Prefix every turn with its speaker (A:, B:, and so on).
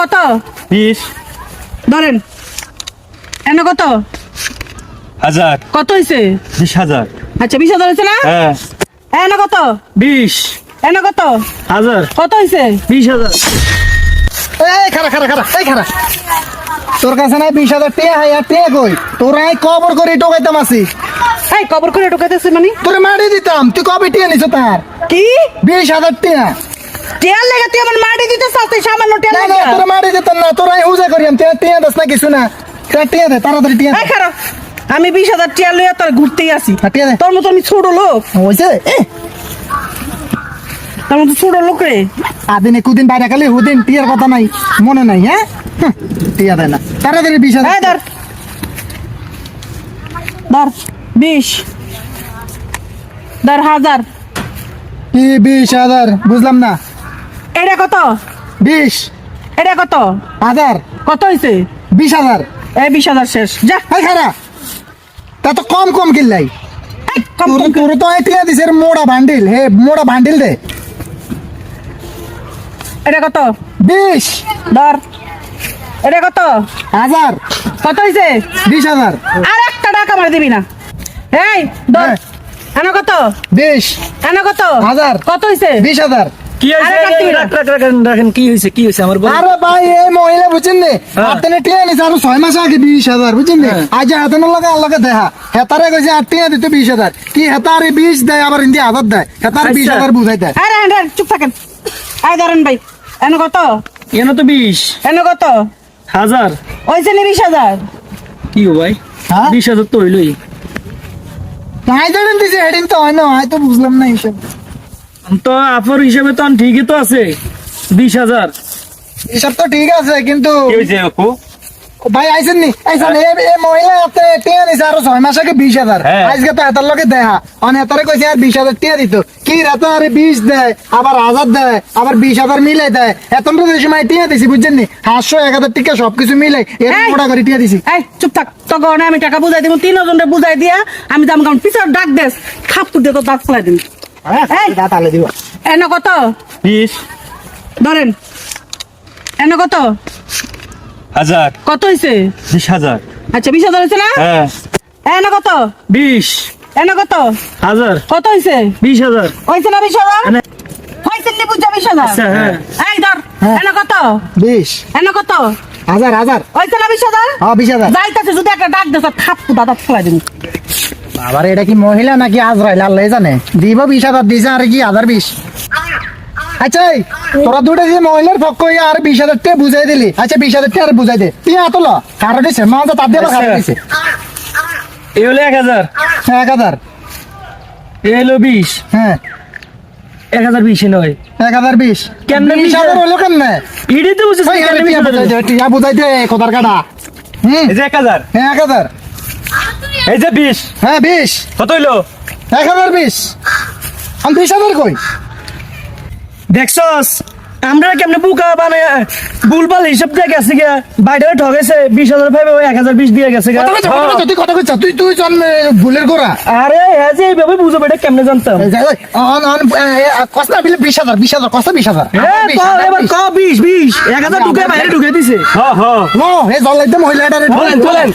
A: কত?
B: 20
A: ধরেন। এনে কত?
B: 1000
A: কত হইছে?
B: 20,000
A: আচ্ছা 20,000 হইছে না?
B: হ্যাঁ
A: এনে কত?
B: 20
A: এনে কত?
B: 1000
A: কত হইছে?
B: 20,000
C: এই খারা খারা খারা এই খারা তোর কাছে নাই 20,000 টাকা হাই টাকা কই তোরাই কবর করে টোকাইতাম আছি
A: এই কবর করে ঢুকাইতেছে মানে?
C: তোরে মারি দিতাম তুই কবে টিয়া নিছ তার
A: কি?
C: 20,000 টাকা
A: টিয়ার লেগে তুই আমার মাটি দিতে চাচ্ছিস সামান্য টিয়ার
C: না না
A: লেগে?
C: তোরে মারি দিতাম না তোরাই হুজা করিয়াম টিয়া দাস না কিছু না টিয়া দে তাড়াতাড়ি টিয়া
A: এই খারাপ, আমি 20,000 টিয়া লইয়া তোর ঘুরতেই আসি।
C: টিয়া দে
A: তোর মতো আমি ছোট লোক?
C: হইছে
A: তোর মতো ছোট লোক রে?
C: আদিনে কুদিন বাইরে খালি হুদিন টিয়ার কথা নাই মনে নাই হ্যাঁ টিয়া দেয় না তাড়াতাড়ি 20,000
A: এই ধর ধর 20 ধর 1000।
C: কি 20,000 বুঝলাম না
A: এটা কত?
C: 20
A: এটা কত?
C: 1000
A: কত হইছে?
C: 20,000
A: এই 20,000 শেষ যা।
C: এই খারা তা তো কম কম কিনলাই
A: এই কম
C: তোর
A: কম
C: তোর তো টিয়া দিছে মোড়া বান্ডিল হে মোড়া বান্ডিল দে
A: এটা কত?
C: 20
A: ধর এটা কত?
C: 1000
A: কত হইছে?
C: 20,000
A: আর একটা টাকা মার দিবি না। এই ধর
C: হ্যাঁ।
A: এনে কত?
C: 20
A: এনে কত?
C: 1000
A: কত হইছে?
C: 20,000
B: কি হইছে?
A: আরে কাটবি না।
B: রাখেন কি হইছে আমার বল।
C: আরে ভাই এই মহিলা বুঝছেন নে
B: হ্যাঁ।
C: আপনি টিয়া নিছে আর 6 মাস আগে 20,000 বুঝছেন নে
B: হ্যাঁ।
C: আজ হাতে না লাগা আল্লাহকে দেখা হেতারে কইছে আর টিয়া দিতে 20,000 কি হেতারে 20 দেয় আবার ইন্দি 1000 দেয় হেতারে
B: আচ্ছা।
C: 20,000 বুঝাই দেয়
A: আরে হ্যাঁ চুপ থাকেন। আই ধরেন ভাই এনে কত?
B: এনে তো 20
A: এনে কত?
B: 1000
A: হইছে নি 20,000?
B: কি গো ভাই
C: হ্যাঁ
B: 20,000 তো হইলই।
C: তাই ধরেন দিছে হেডিং তো হয় না হয় তো বুঝলাম না হিসাব
B: তো আফর হিসেবে তো ঠিকই তো আছে 20,000।
C: হিসাব তো ঠিক আছে কিন্তু
B: কি হইছে আপু?
C: ভাই আইছেন নি আইছেন এই মহিলা হাতে টিয়া নিছে আর 6 মাস আগে 20,000
B: হ্যাঁ।
C: আজকে তো হেতার লগে দেখা অন হেতারে কইছে আর 20,000 টিয়া দিত কি হেতারে 20 দেয় আবার 1000 দেয় আবার 20,000 মিলাই দেয় এতন তো সময় টিয়া দিছি বুঝছেন নি 500 1000 টাকা সবকিছু মিলাই এর
A: এই!
C: মোটা করে টিয়া দিছি
A: এই চুপ থাক তো গনে আমি টাকা বুঝাই দিব 3 জনরে বুঝাই দিয়া আমি দাম কাউন্ট পিছর ডাক দেস খাপু দে তো দাঁত ফলাই দিন। এই!
C: দাঁত আলে দিব
A: এনে কত?
B: 20
A: ধরেন এনে কত?
B: 1000
A: কত হইছে?
B: 20,000
A: আচ্ছা 20,000 হইছে না?
B: হ্যাঁ
A: এনে কত?
B: 20
A: এনে কত?
B: 1000
A: কত হইছে?
B: 20,000
A: হইছে না 20,000?
B: এনে
A: হইছে নি বুঝা 20,000?
B: আচ্ছা, হ্যাঁ।
A: এই ধর
C: হ্যাঁ।
A: এনে কত?
C: 20
A: এনে কত?
C: 1000
A: হইছে না 20,000?
C: হ্যাঁ 20,000
A: যাইতাছে যদি একটা ডাক দেস খাপু দাঁত ফলাই দিন।
C: আবার এটা কি মহিলা নাকি আজরাইল আল্লাহ জানে দিব 20,000 দিছে আর কি 1020 আচ্ছা এই, তোরা দুটো যে মহিলার পক্ষ হয়ে আর 20,000 টাকা বুঝাই দিলি আচ্ছা 20,000 টাকা আর বুঝাই দে তুই এতলো কারো দিছে মা তো তার দিয়ে আবার কারো দিছে
B: এই হলো 1000
C: 1000
B: এই হলো 20
C: হ্যাঁ
B: 1020 নয়
C: 1020
B: কেমনে
C: 20,000 হলো কেমনে
B: ইডি তো বুঝছিস
C: ওই
B: কেমনে
C: টিয়া বুঝাই দে টিয়া বুঝাই দে কোদার কাটা
B: এই যে 1000
C: হ্যাঁ 1000
B: এই যে 20
C: হ্যাঁ 20
B: কত হইলো
C: 1020 আমি 20,000 কই
B: দেখছস আমরা কেমনে বুকা বানায় বুলবাল হিসাব দিয়ে গেছে গিয়া বাইরে ঠকেছে 20,000 পাইবে ওই 1020 দিয়ে গেছে গা।
C: তুই কথা কইছ তুই জন্মে ভুলের গোড়া
B: আরে হ্যাঁ যে এইভাবে বুঝো বেটা কেমনে জানতাম
C: কস্তা বিলে 20,000 কস্তা 20,000
B: হ্যাঁ তো এবার ক 20 1000 ঢুকে বাইরে ঢুকে দিছে হ্যাঁ হ্যাঁ
C: নো হে জল একদম মহিলাটারে
B: চলেন